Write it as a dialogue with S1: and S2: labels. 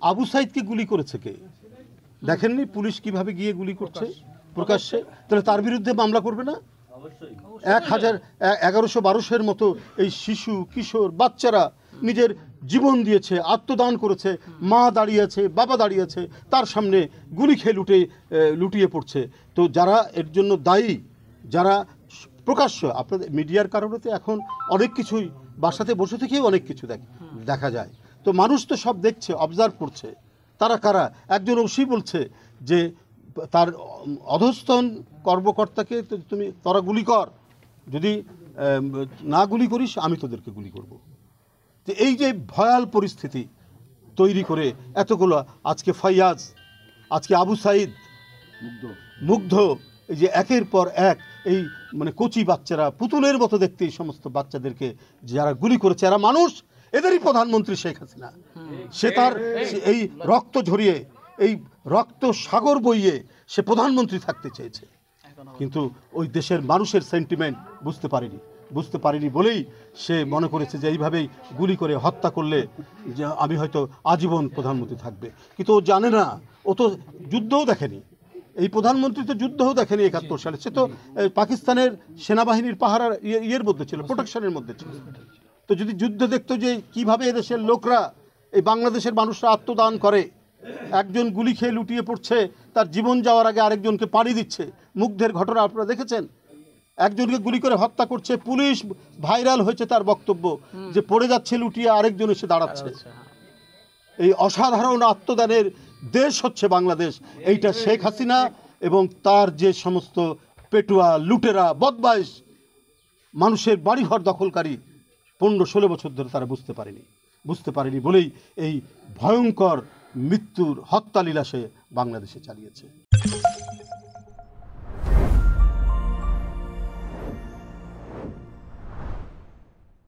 S1: আবু সাইদকে গুলি করেছে কে? দেখেননি পুলিশ কিভাবে গিয়ে গুলি করছে প্রকাশ্যে? তাহলে তার বিরুদ্ধে মামলা করবে না? 1100-1200 মতো এই শিশু কিশোর বাচ্চারা নিজের জীবন দিয়েছে, আত্মদান করেছে, মা দাঁড়িয়েছে, বাবা দাঁড়িয়েছে, তার সামনে গুলি খেয়ে লুটিয়ে পড়ছে। তো যারা এর জন্য দায়ী, যারা প্রকাশ্য, আপনাদের মিডিয়ার কারণে তো এখন অনেক কিছুই বাসাতে বসে থেকেই অনেক কিছু দেখা যায়। তো মানুষ তো সব দেখছে, অবজার্ভ করছে। তারা কারা? একজন ওসি বলছে যে তার অধস্তন কর্মকর্তাকে তোরা গুলি কর, যদি না গুলি করিস আমি তোদেরকে গুলি করব। তো এই যে ভয়াল পরিস্থিতি তৈরি করে এতগুলো, আজকে ফাইয়াজ, আজকে আবু সাইদ, মুগ্ধ, এই যে একের পর এক এই মানে কচি বাচ্চারা, পুতুলের মতো দেখতে এই সমস্ত বাচ্চাদেরকে যারা গুলি করেছে, এরা মানুষ। এদেরই প্রধানমন্ত্রী শেখ হাসিনা। সে তার এই রক্ত ঝরিয়ে, এই রক্ত সাগর বইয়ে সে প্রধানমন্ত্রী থাকতে চেয়েছে, কিন্তু ওই দেশের মানুষের সেন্টিমেন্ট বুঝতে পারেনি বলেই সে মনে করেছে যে এইভাবেই গুলি করে হত্যা করলে যে আমি হয়তো আজীবন প্রধানমন্ত্রী থাকবে। কিন্তু ও জানে না, ও তো যুদ্ধও দেখেনি। এই প্রধানমন্ত্রী তো যুদ্ধও দেখেনি 71 সালে। সে তো পাকিস্তানের সেনাবাহিনীর পাহারার ইয়ের মধ্যে ছিল, প্রোটেকশনের মধ্যে ছিল। তো যদি যুদ্ধ দেখতো যে কিভাবে এদেশের লোকরা, এই বাংলাদেশের মানুষরা আত্মদান করে, একজন গুলি খেয়ে লুটিয়ে পড়ছে, তার জীবন যাওয়ার আগে আরেকজনকে পানি দিচ্ছে। মুগ্ধের ঘটনা আপনারা দেখেছেন, একজনকে গুলি করে হত্যা করছে, পুলিশ ভাইরাল হয়েছে তার বক্তব্য যে পড়ে যাচ্ছে লুটিয়ে, আরেকজন এসে দাঁড়াচ্ছে। এই অসাধারণ আত্মদানের দেশ হচ্ছে বাংলাদেশ। এইটা শেখ হাসিনা এবং তার যে সমস্ত পেটুয়া, লুটেরা, বদমাইশ, মানুষের বাড়িঘর দখলকারী 15-16 বছর ধরে তারা বুঝতে পারেনি বলেই এই ভয়ঙ্কর মৃত্যুর হত্যা লীলা সে বাংলাদেশে চালিয়েছে।